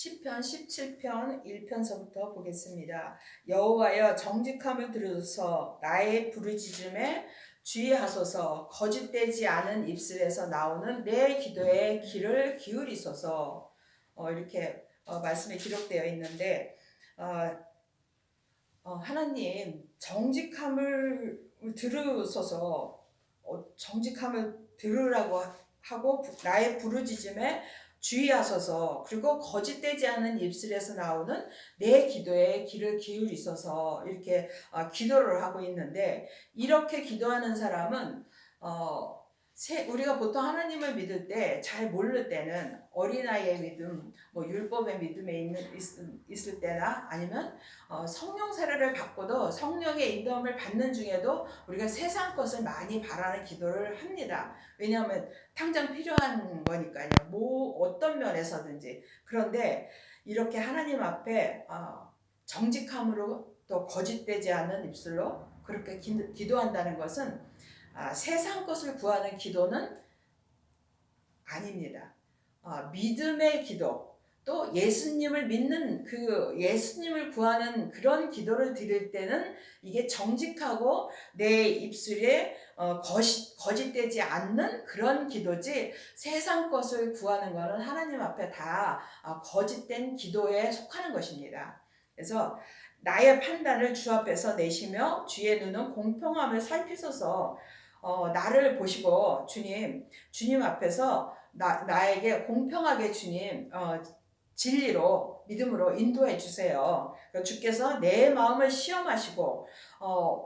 시편 17편 1편서부터 보겠습니다. 여호와여 정직함을 들으소서 나의 부르짖음에 주의하소서 거짓되지 않은 입술에서 나오는 내 기도에 귀를 기울이소서. 이렇게 말씀에 기록되어 있는데 하나님 정직함을 들으소서. 정직함을 들으라고 하고 나의 부르짖음에 주의하소서. 그리고 거짓되지 않은 입술에서 나오는 내 기도에 귀를 기울이소서. 이렇게 기도를 하고 있는데, 이렇게 기도하는 사람은 우리가 보통 하나님을 믿을 때 잘 모를 때는 어린아이의 믿음, 율법의 믿음에 있을 때나 아니면 성령 세례를 받고도 성령의 인도함을 받는 중에도 우리가 세상 것을 많이 바라는 기도를 합니다. 왜냐하면 당장 필요한 거니까요. 어떤 면에서든지. 그런데 이렇게 하나님 앞에 정직함으로 또 거짓되지 않은 입술로 그렇게 기도한다는 것은 세상 것을 구하는 기도는 아닙니다. 믿음의 기도, 또 예수님을 믿는 예수님을 구하는 그런 기도를 드릴 때는 이게 정직하고 내 입술에 거짓되지 않는 그런 기도지, 세상 것을 구하는 것은 하나님 앞에 다 거짓된 기도에 속하는 것입니다. 그래서 나의 판단을 주 앞에서 내시며 주의 눈은 공평함을 살피소서. 나를 보시고 주님 앞에서 나에게 공평하게 주님 진리로 믿음으로 인도해 주세요. 주께서 내 마음을 시험하시고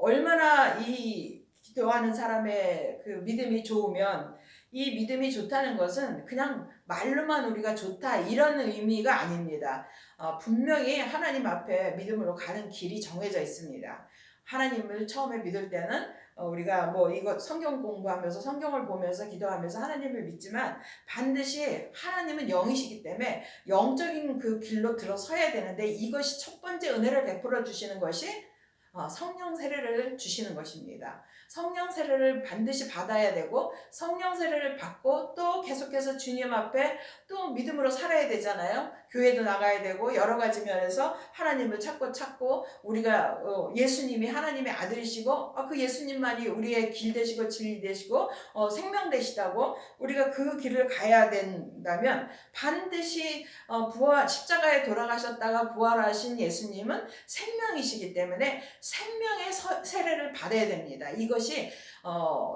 얼마나 이 기도하는 사람의 그 믿음이 좋으면, 이 믿음이 좋다는 것은 그냥 말로만 우리가 좋다 이런 의미가 아닙니다. 분명히 하나님 앞에 믿음으로 가는 길이 정해져 있습니다. 하나님을 처음에 믿을 때는 우리가 이거 성경 공부하면서 성경을 보면서 기도하면서 하나님을 믿지만, 반드시 하나님은 영이시기 때문에 영적인 그 길로 들어서야 되는데, 이것이 첫 번째 은혜를 베풀어 주시는 것이 성령 세례를 주시는 것입니다. 성령 세례를 반드시 받아야 되고, 성령 세례를 받고 또 계속해서 주님 앞에 또 믿음으로 살아야 되잖아요. 교회도 나가야 되고 여러 가지 면에서 하나님을 찾고 우리가 예수님이 하나님의 아들이시고 그 예수님만이 우리의 길 되시고 진리 되시고 생명 되시다고 우리가 그 길을 가야 된다면, 반드시 십자가에 돌아가셨다가 부활하신 예수님은 생명이시기 때문에 생명의 세례를 받아야 됩니다. 이것이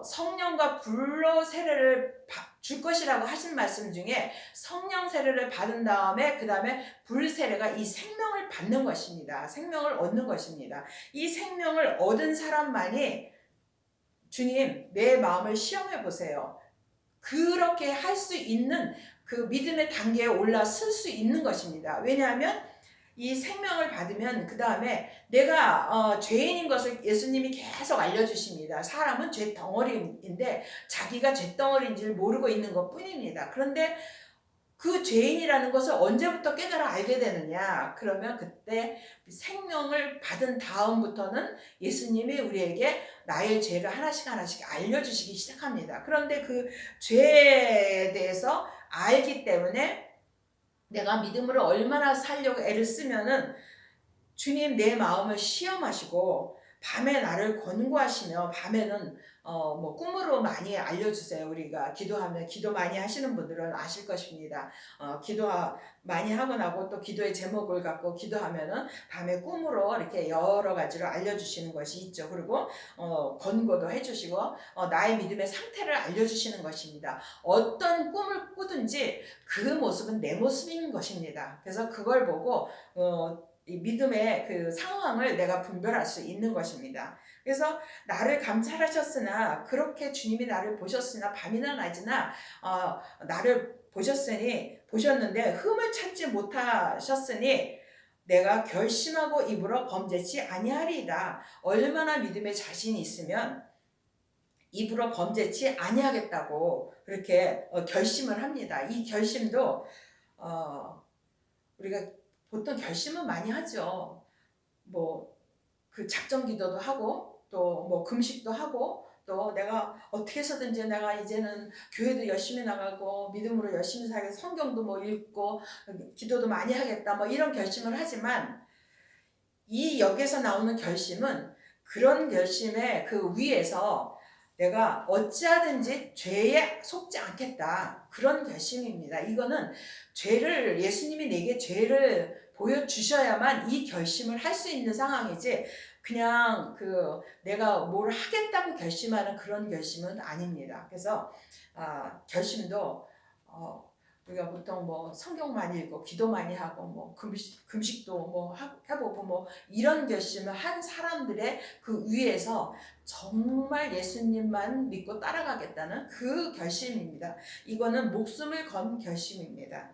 성령과 불로 세례를 줄 것이라고 하신 말씀 중에 성령 세례를 받은 다음에 그 다음에 불 세례가 이 생명을 받는 것입니다. 생명을 얻는 것입니다. 이 생명을 얻은 사람만이 주님 내 마음을 시험해 보세요. 그렇게 할 수 있는 그 믿음의 단계에 올라설 수 있는 것입니다. 왜냐하면 이 생명을 받으면 그 다음에 내가 죄인인 것을 예수님이 계속 알려주십니다. 사람은 죄덩어리인데 자기가 죄덩어리인 줄 모르고 있는 것 뿐입니다. 그런데 그 죄인이라는 것을 언제부터 깨달아 알게 되느냐? 그러면 그때 생명을 받은 다음부터는 예수님이 우리에게 나의 죄를 하나씩 알려주시기 시작합니다. 그런데 그 죄에 대해서 알기 때문에 내가 믿음으로 얼마나 살려고 애를 쓰면은 주님 내 마음을 시험하시고 밤에 나를 권고하시며, 밤에는 꿈으로 많이 알려주세요. 우리가 기도하면, 기도 많이 하시는 분들은 아실 것입니다. 기도 많이 하고 나고 또 기도의 제목을 갖고 기도하면은 밤에 꿈으로 이렇게 여러 가지로 알려주시는 것이 있죠. 그리고 권고도 해주시고 나의 믿음의 상태를 알려주시는 것입니다. 어떤 꿈을 꾸든지 그 모습은 내 모습인 것입니다. 그래서 그걸 보고 이 믿음의 그 상황을 내가 분별할 수 있는 것입니다. 그래서 나를 감찰하셨으나, 그렇게 주님이 나를 보셨으나 밤이나 낮이나 나를 보셨는데 흠을 찾지 못하셨으니 내가 결심하고 입으로 범죄치 아니하리이다. 얼마나 믿음의 자신이 있으면 입으로 범죄치 아니하겠다고 그렇게 결심을 합니다. 이 결심도 우리가 보통 결심은 많이 하죠. 그 작정 기도도 하고 또 금식도 하고 또 내가 어떻게 해서든지 내가 이제는 교회도 열심히 나가고 믿음으로 열심히 살고 성경도 뭐 읽고 기도도 많이 하겠다 뭐 이런 결심을 하지만 이 여기에서 나오는 결심은 그런 결심의 그 위에서 내가 어찌하든지 죄에 속지 않겠다 그런 결심입니다. 이거는 죄를 예수님이 내게 죄를 보여주셔야만 이 결심을 할 수 있는 상황이지 그냥 그 내가 뭘 하겠다고 결심하는 그런 결심은 아닙니다. 그래서 결심도 우리가 보통 뭐 성경 많이 읽고 기도 많이 하고 뭐 금식도 뭐 해보고 뭐 이런 결심을 한 사람들의 그 위에서 정말 예수님만 믿고 따라가겠다는 그 결심입니다. 이거는 목숨을 건 결심입니다.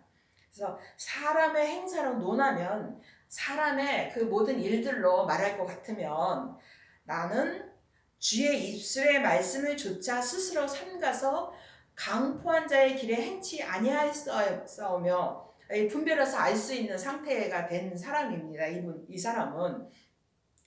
그래서 사람의 행사로 논하면 사람의 그 모든 일들로 말할 것 같으면 나는 주의 입술의 말씀을 조차 스스로 삼가서 강포한 자의 길에 행치 아니하였사오며 분별해서 알 수 있는 상태가 된 사람입니다. 이 사람은.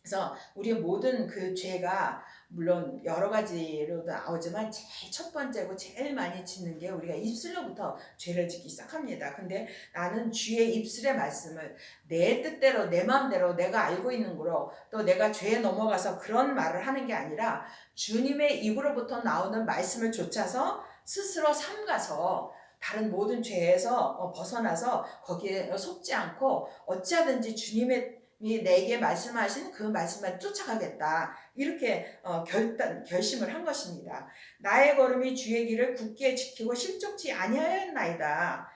그래서 우리의 모든 그 죄가 물론 여러 가지로 나오지만 제일 첫 번째고 제일 많이 짓는 게 우리가 입술로부터 죄를 짓기 시작합니다. 근데 나는 주의 입술의 말씀을 내 뜻대로 내 마음대로 내가 알고 있는 거로 또 내가 죄에 넘어가서 그런 말을 하는 게 아니라 주님의 입으로부터 나오는 말씀을 좇아서 스스로 삼가서 다른 모든 죄에서 벗어나서 거기에 속지 않고 어찌하든지 주님의 내게 말씀하신 그 말씀만 쫓아가겠다 이렇게 결심을 한 것입니다. 나의 걸음이 주의 길을 굳게 지키고 실족치 아니하였나이다.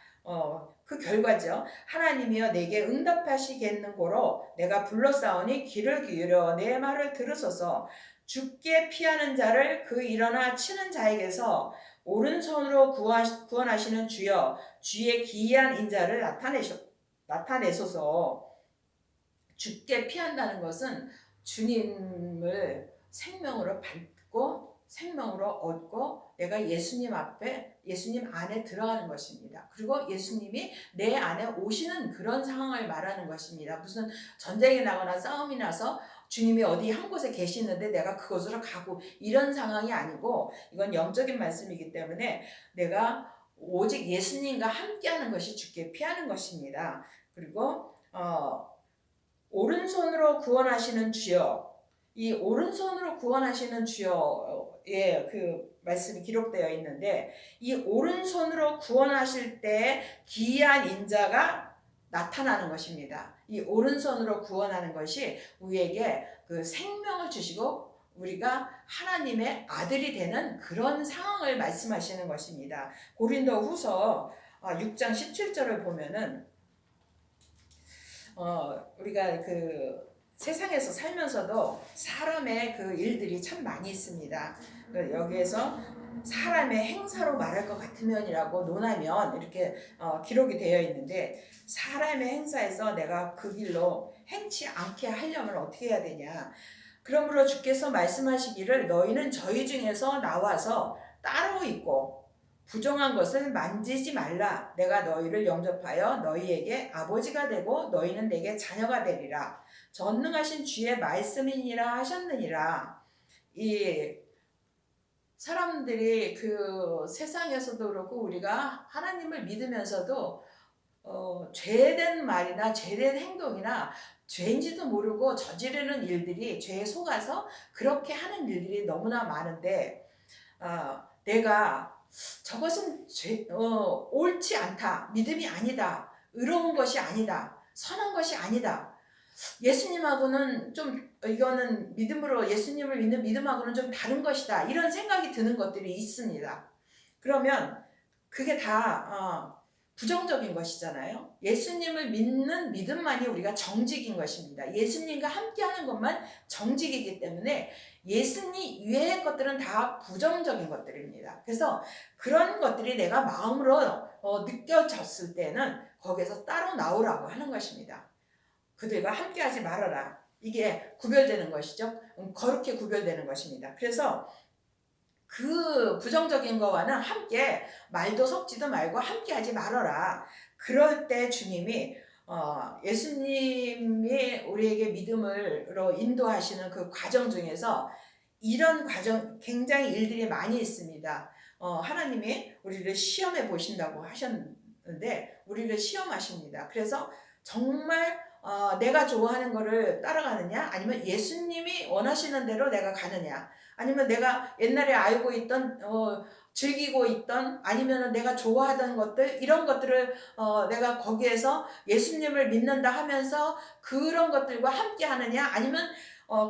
그 결과죠. 하나님이여 내게 응답하시겠는고로 내가 불러싸우니 귀를 기울여 내 말을 들으소서. 죽게 피하는 자를 그 일어나 치는 자에게서 오른손으로 구원하시는 주여 주의 기이한 인자를 나타내소서. 죽게 피한다는 것은 주님을 생명으로 받고 생명으로 얻고 내가 예수님 앞에 예수님 안에 들어가는 것입니다. 그리고 예수님이 내 안에 오시는 그런 상황을 말하는 것입니다. 무슨 전쟁이 나거나 싸움이 나서 주님이 어디 한 곳에 계시는데 내가 그곳으로 가고 이런 상황이 아니고 이건 영적인 말씀이기 때문에 내가 오직 예수님과 함께하는 것이 죽게 피하는 것입니다. 그리고 오른손으로 구원하시는 주여, 이 오른손으로 구원하시는 주여의 그 말씀이 기록되어 있는데 이 오른손으로 구원하실 때 기이한 인자가 나타나는 것입니다. 이 오른손으로 구원하는 것이 우리에게 그 생명을 주시고 우리가 하나님의 아들이 되는 그런 상황을 말씀하시는 것입니다. 고린도후서 6장 17절을 보면은 우리가 그 세상에서 살면서도 사람의 그 일들이 참 많이 있습니다. 여기에서 사람의 행사로 말할 것 같으면이라고 논하면 이렇게 기록이 되어 있는데 사람의 행사에서 내가 그 길로 행치 않게 하려면 어떻게 해야 되냐. 그러므로 주께서 말씀하시기를 너희는 저희 중에서 나와서 따로 있고 부정한 것을 만지지 말라. 내가 너희를 영접하여 너희에게 아버지가 되고 너희는 내게 자녀가 되리라. 전능하신 주의 말씀이니라 하셨느니라. 이 사람들이 그 세상에서도 그렇고 우리가 하나님을 믿으면서도 죄된 말이나 죄된 행동이나 죄인지도 모르고 저지르는 일들이 죄에 속아서 그렇게 하는 일들이 너무나 많은데 내가 저것은 옳지 않다. 믿음이 아니다. 의로운 것이 아니다. 선한 것이 아니다. 예수님하고는 좀 이거는 믿음으로 예수님을 믿는 믿음하고는 좀 다른 것이다. 이런 생각이 드는 것들이 있습니다. 그러면 그게 다 부정적인 것이잖아요. 예수님을 믿는 믿음만이 우리가 정직인 것입니다. 예수님과 함께하는 것만 정직이기 때문에 예수님 이외의 것들은 다 부정적인 것들입니다. 그래서 그런 것들이 내가 마음으로 느껴졌을 때는 거기에서 따로 나오라고 하는 것입니다. 그들과 함께하지 말아라. 이게 구별되는 것이죠. 거룩히 구별되는 것입니다. 그래서 그 부정적인 거와는 함께 말도 섞지도 말고 함께하지 말아라. 그럴 때 주님이 예수님이 우리에게 믿음으로 인도하시는 그 과정 중에서 이런 과정 굉장히 일들이 많이 있습니다. 하나님이 우리를 시험해 보신다고 하셨는데 우리를 시험하십니다. 그래서 정말 내가 좋아하는 거를 따라가느냐 아니면 예수님이 원하시는 대로 내가 가느냐 아니면 내가 옛날에 알고 있던 즐기고 있던 아니면 내가 좋아하던 것들 이런 것들을 내가 거기에서 예수님을 믿는다 하면서 그런 것들과 함께 하느냐 아니면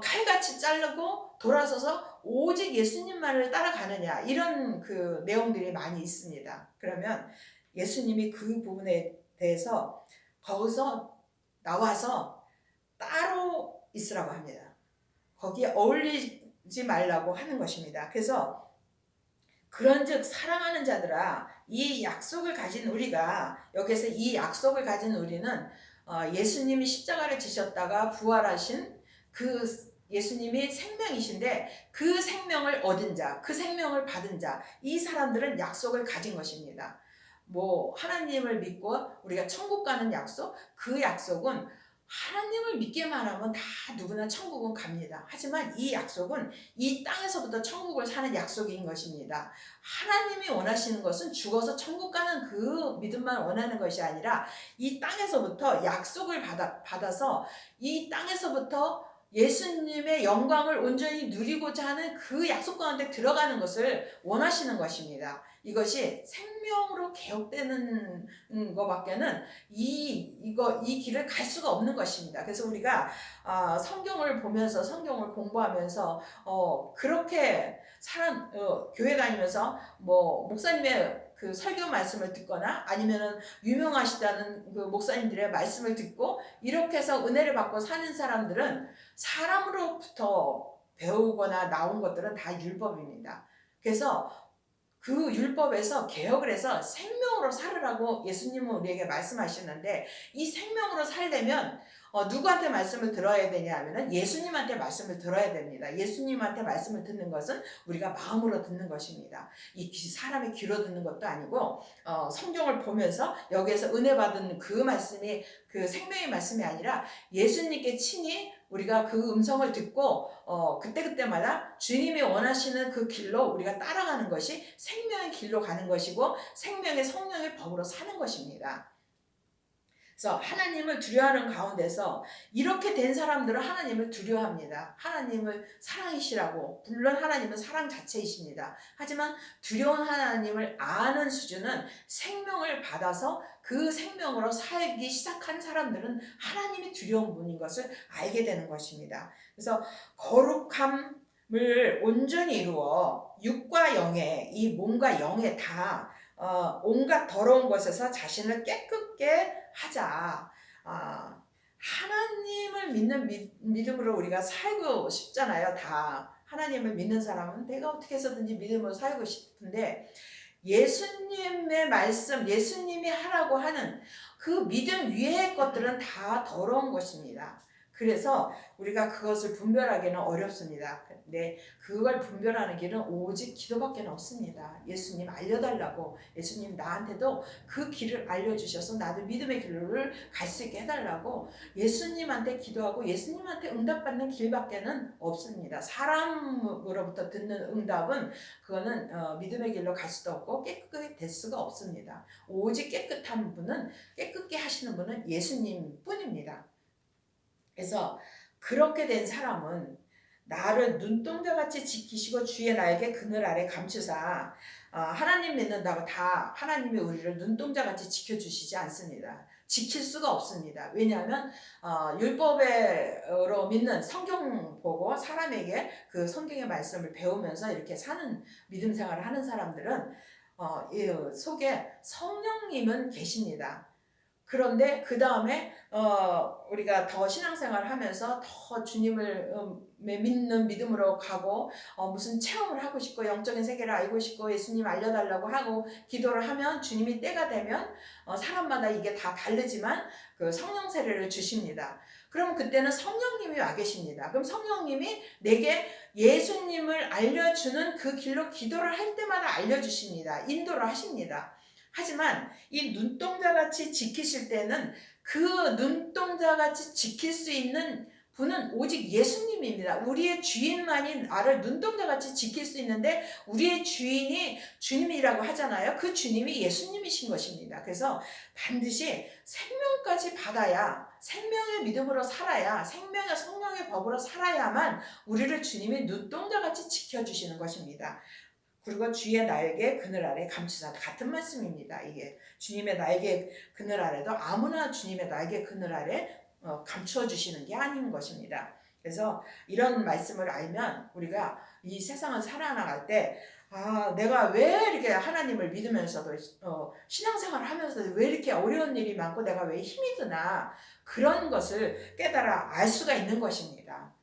칼같이 자르고 돌아서서 오직 예수님만을 따라가느냐 이런 그 내용들이 많이 있습니다. 그러면 예수님이 그 부분에 대해서 거기서 나와서 따로 있으라고 합니다. 거기에 어울리지 말라고 하는 것입니다. 그래서 그런즉 사랑하는 자들아 이 약속을 가진 우리가 여기서 이 약속을 가진 우리는 예수님이 십자가를 지셨다가 부활하신 그 예수님이 생명이신데 그 생명을 얻은 자, 그 생명을 받은 자, 이 사람들은 약속을 가진 것입니다. 뭐 하나님을 믿고 우리가 천국 가는 약속, 그 약속은 하나님을 믿기만 하면 다 누구나 천국은 갑니다. 하지만 이 약속은 이 땅에서부터 천국을 사는 약속인 것입니다. 하나님이 원하시는 것은 죽어서 천국 가는 그 믿음만 원하는 것이 아니라 이 땅에서부터 약속을 받아서 이 땅에서부터 예수님의 영광을 온전히 누리고자 하는 그 약속 가운데 들어가는 것을 원하시는 것입니다. 이것이 생명으로 개혁되는 것밖에는 이 길을 갈 수가 없는 것입니다. 그래서 우리가 성경을 보면서 성경을 공부하면서 그렇게 교회 다니면서 뭐 목사님의 그 설교 말씀을 듣거나 아니면은 유명하시다는 그 목사님들의 말씀을 듣고 이렇게 해서 은혜를 받고 사는 사람들은 사람으로부터 배우거나 나온 것들은 다 율법입니다. 그래서 그 율법에서 개혁을 해서 생명으로 살으라고 예수님은 우리에게 말씀하시는데 이 생명으로 살려면 누구한테 말씀을 들어야 되냐 하면은 예수님한테 말씀을 들어야 됩니다. 예수님한테 말씀을 듣는 것은 우리가 마음으로 듣는 것입니다. 이 사람의 귀로 듣는 것도 아니고 성경을 보면서 여기에서 은혜 받은 그 말씀이 그 생명의 말씀이 아니라 예수님께 친히 우리가 그 음성을 듣고 그때그때마다 주님이 원하시는 그 길로 우리가 따라가는 것이 생명의 길로 가는 것이고 생명의 성령의 법으로 사는 것입니다. 그래서 하나님을 두려워하는 가운데서 이렇게 된 사람들은 하나님을 두려워합니다. 하나님을 사랑이시라고 물론 하나님은 사랑 자체이십니다. 하지만 두려운 하나님을 아는 수준은 생명을 받아서 그 생명으로 살기 시작한 사람들은 하나님이 두려운 분인 것을 알게 되는 것입니다. 그래서 거룩함을 온전히 이루어 육과 영에 이 몸과 영에 다 온갖 더러운 것에서 자신을 깨끗게 하자. 하나님을 믿는 믿음으로 우리가 살고 싶잖아요. 다 하나님을 믿는 사람은 내가 어떻게 해서든지 믿음으로 살고 싶은데 예수님의 말씀, 예수님이 하라고 하는 그 믿음 위의 것들은 다 더러운 것입니다. 그래서 우리가 그것을 분별하기는 어렵습니다. 근데 그걸 분별하는 길은 오직 기도밖에 없습니다. 예수님 알려달라고 예수님 나한테도 그 길을 알려주셔서 나도 믿음의 길을 갈 수 있게 해달라고 예수님한테 기도하고 예수님한테 응답받는 길밖에는 없습니다. 사람으로부터 듣는 응답은 그거는 믿음의 길로 갈 수도 없고 깨끗하게 될 수가 없습니다. 오직 깨끗한 분은 깨끗게 하시는 분은 예수님 뿐입니다. 그래서 그렇게 된 사람은 나를 눈동자같이 지키시고 주의 날개 그늘 아래 감추사 하나님 믿는다고 다 하나님이 우리를 눈동자같이 지켜주시지 않습니다. 지킬 수가 없습니다. 왜냐하면 율법으로 믿는 성경 보고 사람에게 그 성경의 말씀을 배우면서 이렇게 사는 믿음 생활을 하는 사람들은 이 속에 성령님은 계십니다. 그런데 그 다음에 우리가 더 신앙생활을 하면서 더 주님을 믿는 믿음으로 가고 무슨 체험을 하고 싶고 영적인 세계를 알고 싶고 예수님 알려달라고 하고 기도를 하면 주님이 때가 되면 사람마다 이게 다 다르지만 그 성령 세례를 주십니다. 그러면 그때는 성령님이 와 계십니다. 그럼 성령님이 내게 예수님을 알려주는 그 길로 기도를 할 때마다 알려주십니다. 인도를 하십니다. 하지만 이 눈동자같이 지키실 때는 그 눈동자같이 지킬 수 있는 분은 오직 예수님입니다. 우리의 주인만이 나를 눈동자같이 지킬 수 있는데 우리의 주인이 주님이라고 하잖아요. 그 주님이 예수님이신 것입니다. 그래서 반드시 생명까지 받아야, 생명의 믿음으로 살아야, 생명의 성령의 법으로 살아야만 우리를 주님이 눈동자같이 지켜주시는 것입니다. 그리고 주의 날개 그늘 아래 감추사, 같은 말씀입니다. 이게 주님의 날개 그늘 아래도 아무나 주님의 날개 그늘 아래 감추어 주시는 게 아닌 것입니다. 그래서 이런 말씀을 알면 우리가 이 세상을 살아나갈 때 내가 왜 이렇게 하나님을 믿으면서도 신앙생활을 하면서도 왜 이렇게 어려운 일이 많고 내가 왜 힘이 드나, 그런 것을 깨달아 알 수가 있는 것입니다.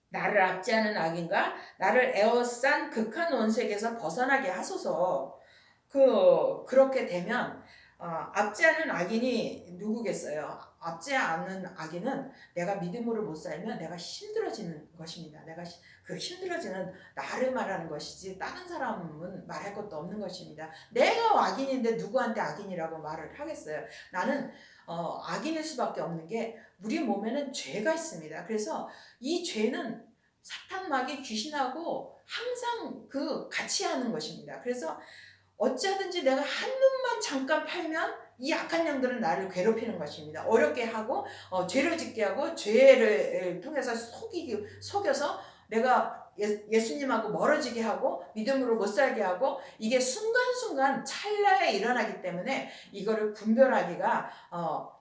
나를 압제하는 악인과 나를 에워싼 극한 원색에서 벗어나게 하소서. 그렇게 되면 압제하는 악인이 누구겠어요? 압제하는 악인은 내가 믿음으로 못 살면 내가 힘들어지는 것입니다. 내가 그 힘들어지는 나를 말하는 것이지 다른 사람은 말할 것도 없는 것입니다. 내가 악인인데 누구한테 악인이라고 말을 하겠어요? 나는 악인일 수밖에 없는 게 우리 몸에는 죄가 있습니다. 그래서 이 죄는 사탄, 마귀, 귀신하고 항상 같이 하는 것입니다. 그래서 어찌하든지 내가 한눈만 잠깐 팔면 이 악한 영들은 나를 괴롭히는 것입니다. 어렵게 하고 죄를 짓게 하고 죄를 통해서 속여서 내가 예수님하고 멀어지게 하고 믿음으로 못 살게 하고, 이게 순간순간 찰나에 일어나기 때문에 이거를 분별하기가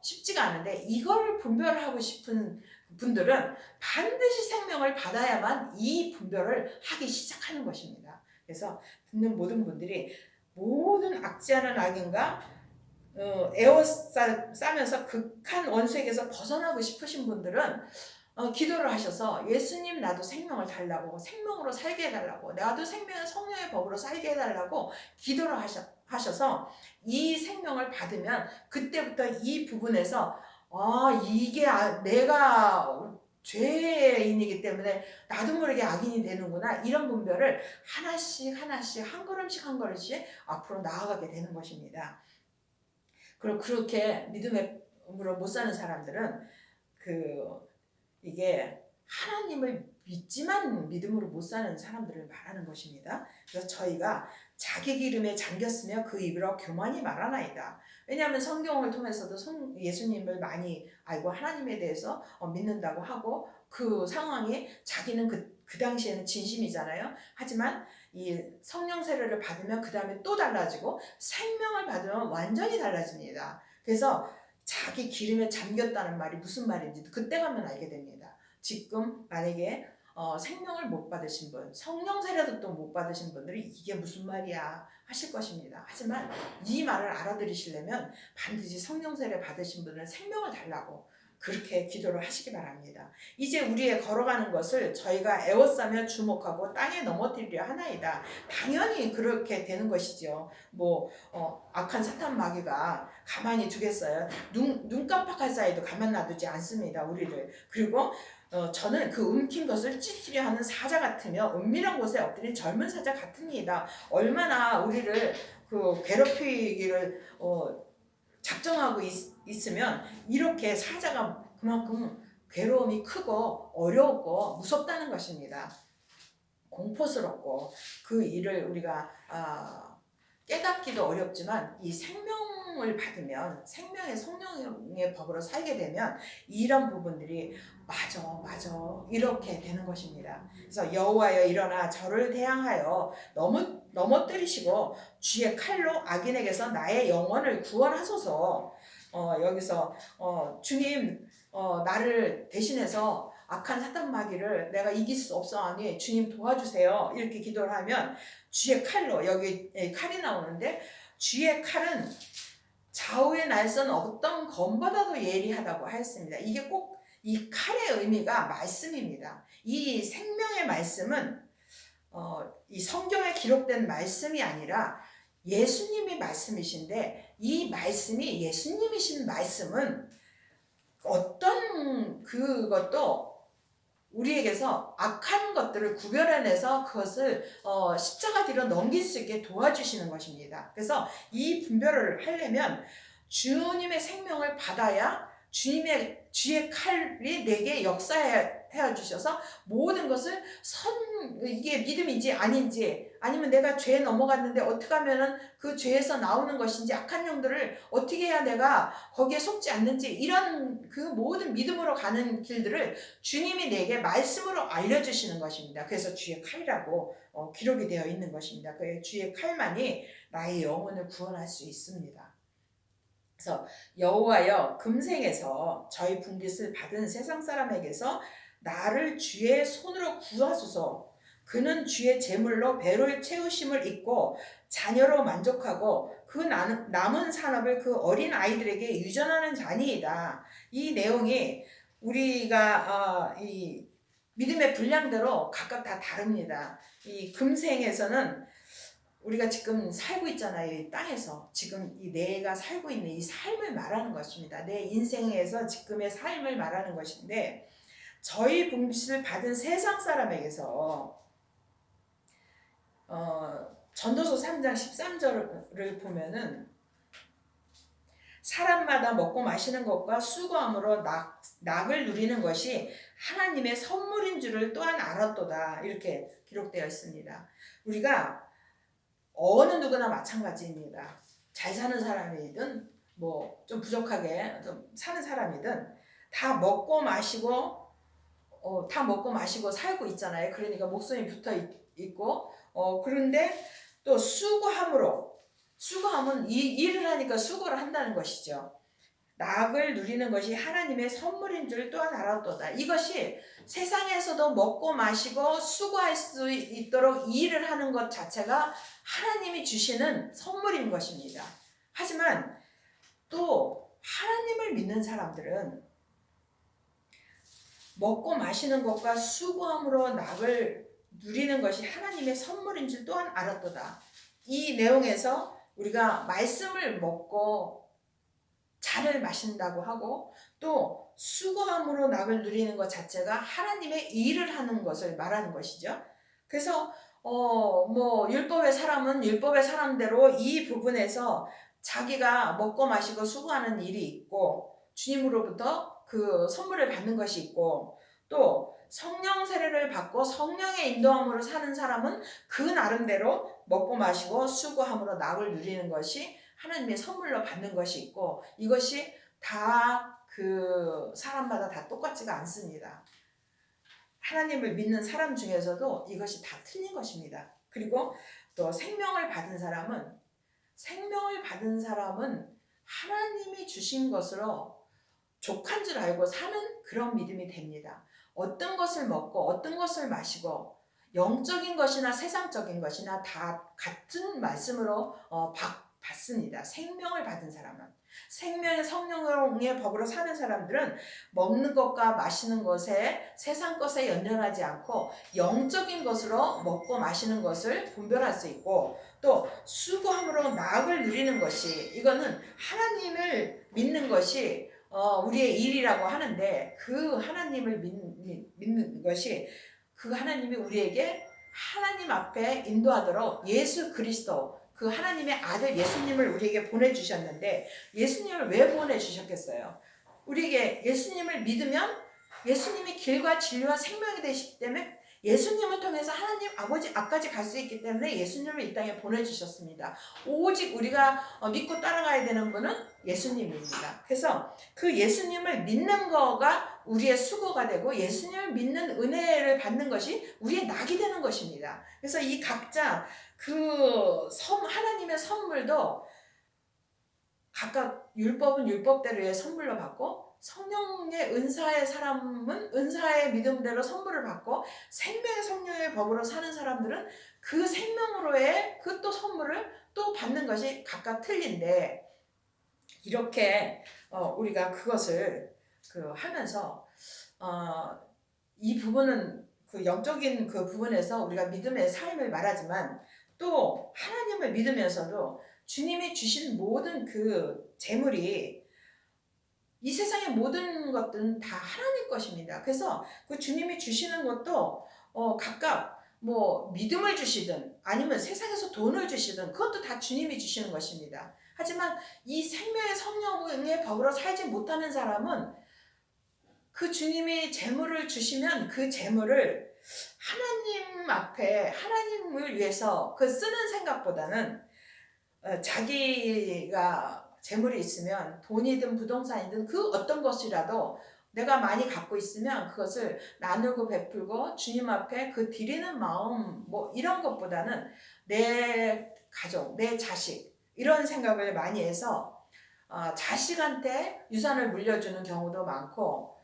쉽지가 않은데, 이거를 분별하고 싶은 분들은 반드시 생명을 받아야만 이 분별을 하기 시작하는 것입니다. 그래서 듣는 모든 분들이 모든 악지하는 악인과 에워싸면서 극한 원수에게서 벗어나고 싶으신 분들은 기도를 하셔서 예수님 나도 생명을 달라고, 생명으로 살게 해달라고, 나도 생명의 성령의 법으로 살게 해달라고 기도를 하셔서 이 생명을 받으면 그때부터 이 부분에서 이게 내가 죄인이기 때문에 나도 모르게 악인이 되는구나, 이런 분별을 하나씩 한 걸음씩 한 걸음씩 앞으로 나아가게 되는 것입니다. 그리고 그렇게 믿음으로 못 사는 사람들은 이게 하나님을 믿지만 믿음으로 못 사는 사람들을 말하는 것입니다. 그래서 저희가 자기 기름에 잠겼으며 그 입으로 교만이 말하나이다. 왜냐하면 성경을 통해서도 예수님을 많이 알고 하나님에 대해서 믿는다고 하고, 그 상황이 자기는 그 당시에는 진심이잖아요. 하지만 이 성령 세례를 받으면 그 다음에 또 달라지고 생명을 받으면 완전히 달라집니다. 그래서 자기 기름에 잠겼다는 말이 무슨 말인지 그때 가면 알게 됩니다. 지금 만약에 생명을 못 받으신 분, 성령 세례도 또 못 받으신 분들이 이게 무슨 말이야 하실 것입니다. 하지만 이 말을 알아들으시려면 반드시 성령 세례 받으신 분은 생명을 달라고 그렇게 기도를 하시기 바랍니다. 이제 우리의 걸어가는 것을 저희가 에워싸며 주목하고 땅에 넘어뜨리려 하나이다. 당연히 그렇게 되는 것이죠. 악한 사탄 마귀가 가만히 두겠어요? 눈 깜빡할 사이도 가만 놔두지 않습니다, 우리를. 그리고 저는 그 움킨 것을 찢으려 하는 사자 같으며 은밀한 곳에 엎드린 젊은 사자 같으니이다. 얼마나 우리를 괴롭히기를 작정하고 있으면 이렇게 사자가 그만큼 괴로움이 크고 어려웠고 무섭다는 것입니다. 공포스럽고 그 일을 우리가 깨닫기도 어렵지만 이 생명을 받으면, 생명의 성령의 법으로 살게 되면 이런 부분들이 맞아 이렇게 되는 것입니다. 그래서 여호와여 일어나 저를 대항하여 넘어뜨리시고 주의 칼로 악인에게서 나의 영혼을 구원하소서. 여기서 주님 나를 대신해서 악한 사탄 마귀를 내가 이길 수 없사오니 주님 도와주세요, 이렇게 기도를 하면 주의 칼로, 여기 칼이 나오는데 주의 칼은 좌우의 날선 어떤 검보다도 예리하다고 하였습니다. 이게 꼭 이 칼의 의미가 말씀입니다. 이 생명의 말씀은 이 성경에 기록된 말씀이 아니라 예수님이 말씀이신데, 이 말씀이 예수님이신 말씀은 어떤 그것도 우리에게서 악한 것들을 구별해내서 그것을 십자가 뒤로 넘길 수 있게 도와주시는 것입니다. 그래서 이 분별을 하려면 주님의 생명을 받아야 주님의 주의 칼이 내게 역사해 주셔서 모든 것을 이게 믿음인지 아닌지, 아니면 내가 죄에 넘어갔는데 어떻게 하면은 그 죄에서 나오는 것인지, 악한 영들을 어떻게 해야 내가 거기에 속지 않는지, 이런 그 모든 믿음으로 가는 길들을 주님이 내게 말씀으로 알려주시는 것입니다. 그래서 주의 칼이라고 기록이 되어 있는 것입니다. 그 주의 칼만이 나의 영혼을 구원할 수 있습니다. 그래서 여호와여, 금생에서 저희 분깃을 받은 세상 사람에게서 나를 주의 손으로 구하소서. 그는 주의 재물로 배를 채우심을 잊고 자녀로 만족하고 그 남은 산업을 그 어린 아이들에게 유전하는 자니이다. 이 내용이 우리가 이 믿음의 분량대로 각각 다 다릅니다. 이 금생에서는 우리가 지금 살고 있잖아요. 이 땅에서 지금 내가 살고 있는 이 삶을 말하는 것입니다. 내 인생에서 지금의 삶을 말하는 것인데, 저희 분깃을 받은 세상 사람에게서 전도서 3장 13절을 보면은 사람마다 먹고 마시는 것과 수고함으로 낙을 누리는 것이 하나님의 선물인 줄을 또한 알았도다. 이렇게 기록되어 있습니다. 우리가 어느 누구나 마찬가지입니다. 잘 사는 사람이든 뭐 좀 부족하게 좀 사는 사람이든 다 먹고 마시고 살고 있잖아요. 그러니까 목숨이 붙어 있고 그런데 또 수고함은 일을 하니까 수고를 한다는 것이죠. 낙을 누리는 것이 하나님의 선물인 줄 또한 알았도다. 이것이 세상에서도 먹고 마시고 수고할 수 있도록 일을 하는 것 자체가 하나님이 주시는 선물인 것입니다. 하지만 또 하나님을 믿는 사람들은 먹고 마시는 것과 수고함으로 낙을 누리는 것이 하나님의 선물인 줄 또한 알았도다. 이 내용에서 우리가 말씀을 먹고 잔을 마신다고 하고 또 수고함으로 낙을 누리는 것 자체가 하나님의 일을 하는 것을 말하는 것이죠. 그래서 율법의 사람은 율법의 사람대로 이 부분에서 자기가 먹고 마시고 수고하는 일이 있고 주님으로부터 그 선물을 받는 것이 있고, 또 성령 세례를 받고 성령의 인도함으로 사는 사람은 그 나름대로 먹고 마시고 수고함으로 낙을 누리는 것이 하나님의 선물로 받는 것이 있고, 이것이 다 그 사람마다 다 똑같지가 않습니다. 하나님을 믿는 사람 중에서도 이것이 다 틀린 것입니다. 그리고 또 생명을 받은 사람은 하나님이 주신 것으로 족한 줄 알고 사는 그런 믿음이 됩니다. 어떤 것을 먹고 어떤 것을 마시고 영적인 것이나 세상적인 것이나 다 같은 말씀으로 받습니다. 생명을 받은 사람은, 생명의 성령의 법으로 사는 사람들은 먹는 것과 마시는 것에 세상 것에 연연하지 않고 영적인 것으로 먹고 마시는 것을 분별할 수 있고, 또 수고함으로 낙을 누리는 것이, 이거는 하나님을 믿는 것이 우리의 일이라고 하는데, 그 하나님을 믿는 것이 그 하나님이 우리에게 하나님 앞에 인도하도록 예수 그리스도, 그 하나님의 아들 예수님을 우리에게 보내주셨는데, 예수님을 왜 보내주셨겠어요? 우리에게 예수님을 믿으면 예수님이 길과 진리와 생명이 되시기 때문에 예수님을 통해서 하나님 아버지 앞까지 갈 수 있기 때문에 예수님을 이 땅에 보내주셨습니다. 오직 우리가 믿고 따라가야 되는 분은 예수님입니다. 그래서 그 예수님을 믿는 거가 우리의 수고가 되고, 예수님을 믿는 은혜를 받는 것이 우리의 낙이 되는 것입니다. 그래서 이 각자 하나님의 선물도 각각 율법은 율법대로의 선물로 받고, 성령의 은사의 사람은 은사의 믿음대로 선물을 받고, 생명의 성령의 법으로 사는 사람들은 그 생명으로의 그 또 선물을 또 받는 것이 각각 틀린데, 이렇게 우리가 그것을 하면서 이 부분은 그 영적인 그 부분에서 우리가 믿음의 삶을 말하지만, 또 하나님을 믿으면서도 주님이 주신 모든 그 재물이, 이 세상의 모든 것들은 다 하나님 것입니다. 그래서 그 주님이 주시는 것도 각각 뭐 믿음을 주시든 아니면 세상에서 돈을 주시든 그것도 다 주님이 주시는 것입니다. 하지만 이 생명의 성령의 생명의 법으로 살지 못하는 사람은 그 주님이 재물을 주시면 그 재물을 하나님 앞에 하나님을 위해서 그 쓰는 생각보다는 자기가 재물이 있으면 돈이든 부동산이든 그 어떤 것이라도 내가 많이 갖고 있으면 그것을 나누고 베풀고 주님 앞에 그 드리는 마음 뭐 이런 것보다는 내 가족, 내 자식 이런 생각을 많이 해서 자식한테 유산을 물려주는 경우도 많고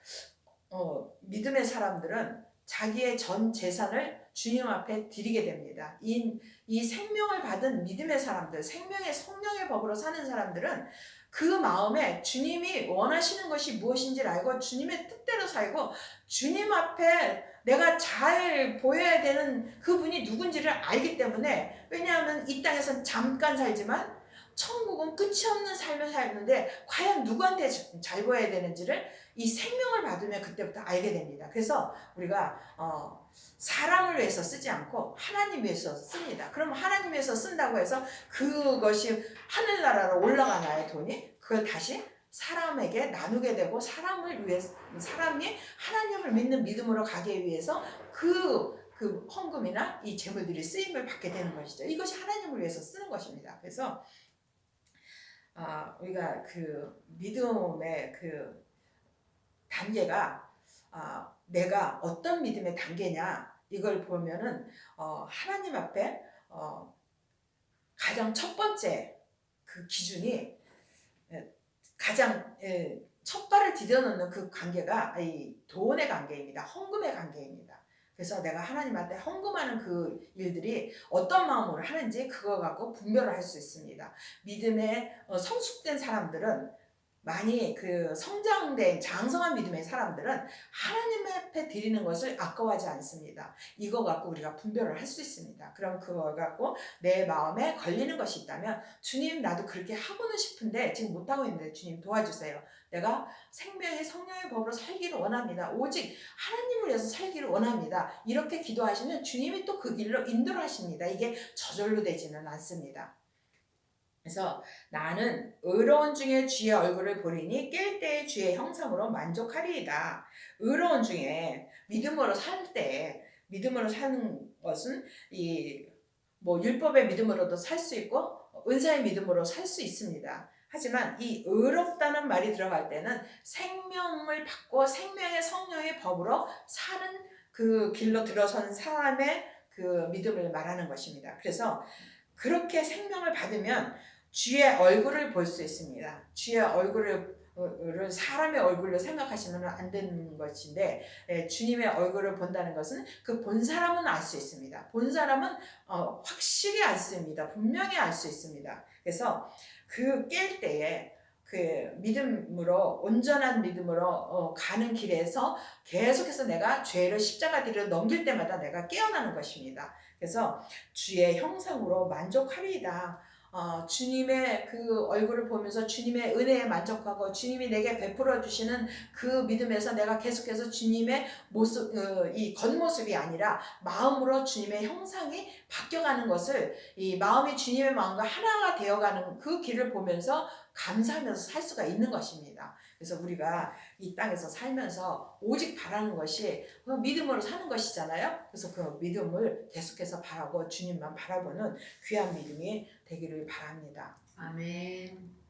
믿음의 사람들은 자기의 전 재산을 주님 앞에 드리게 됩니다. 이 생명을 받은 믿음의 사람들, 생명의 성령의 법으로 사는 사람들은 그 마음에 주님이 원하시는 것이 무엇인지를 알고 주님의 뜻대로 살고 주님 앞에 내가 잘 보여야 되는 그분이 누군지를 알기 때문에, 왜냐하면 이 땅에선 잠깐 살지만 천국은 끝이 없는 삶을 살는데 과연 누구한테 잘 보여야 되는지를 이 생명을 받으면 그때부터 알게 됩니다. 그래서 우리가 사람을 위해서 쓰지 않고 하나님 위해서 씁니다. 그럼 하나님 위해서 쓴다고 해서 그것이 하늘나라로 올라가나요, 돈이? 그걸 다시 사람에게 나누게 되고 사람을 위해 사람이 하나님을 믿는 믿음으로 가기 위해서 그 헌금이나 이 재물들이 쓰임을 받게 되는 것이죠. 이것이 하나님을 위해서 쓰는 것입니다. 그래서 우리가 그 믿음의 그 단계가 내가 어떤 믿음의 단계냐 이걸 보면은 하나님 앞에 가장 첫 번째 그 기준이 가장 첫 발을 디뎌놓는 그 관계가 이 돈의 관계입니다. 헌금의 관계입니다. 그래서 내가 하나님한테 헌금하는 그 일들이 어떤 마음으로 하는지 그거 갖고 분별을 할 수 있습니다. 믿음에 성숙된 사람들은 많이 그 성장된 장성한 믿음의 사람들은 하나님 앞에 드리는 것을 아까워하지 않습니다. 이거 갖고 우리가 분별을 할 수 있습니다. 그럼 그거 갖고 내 마음에 걸리는 것이 있다면 주님 나도 그렇게 하고는 싶은데 지금 못하고 있는데 주님 도와주세요. 내가 생명의 성령의 법으로 살기를 원합니다. 오직 하나님을 위해서 살기를 원합니다. 이렇게 기도하시면 주님이 또 그 길로 인도를 하십니다. 이게 저절로 되지는 않습니다. 그래서 나는 의로운 중에 주의 얼굴을 보리니 깰 때의 주의 형상으로 만족하리이다. 의로운 중에 믿음으로 살 때, 믿음으로 사는 것은 뭐 율법의 믿음으로도 살 수 있고 은사의 믿음으로 살 수 있습니다. 하지만 이 의롭다는 말이 들어갈 때는 생명을 받고 생명의 성령의 법으로 사는 그 길로 들어선 사람의 그 믿음을 말하는 것입니다. 그래서 그렇게 생명을 받으면 주의 얼굴을 볼 수 있습니다. 주의 얼굴을 사람의 얼굴로 생각하시면 안 되는 것인데 주님의 얼굴을 본다는 것은 그 본 사람은 알 수 있습니다. 본 사람은 확실히 알습니다. 분명히 알 수 있습니다. 그래서 그 깰 때에 그 믿음으로 온전한 믿음으로 가는 길에서 계속해서 내가 죄를 십자가 뒤로 넘길 때마다 내가 깨어나는 것입니다. 그래서 주의 형상으로 만족하리이다. 주님의 그 얼굴을 보면서 주님의 은혜에 만족하고 주님이 내게 베풀어 주시는 그 믿음에서 내가 계속해서 주님의 모습, 이 겉모습이 아니라 마음으로 주님의 형상이 바뀌어가는 것을, 이 마음이 주님의 마음과 하나가 되어가는 그 길을 보면서 감사하면서 살 수가 있는 것입니다. 그래서 우리가 이 땅에서 살면서 오직 바라는 것이 믿음으로 사는 것이잖아요. 그래서 그 믿음을 계속해서 바라고 주님만 바라보는 귀한 믿음이 되기를 바랍니다. 아멘.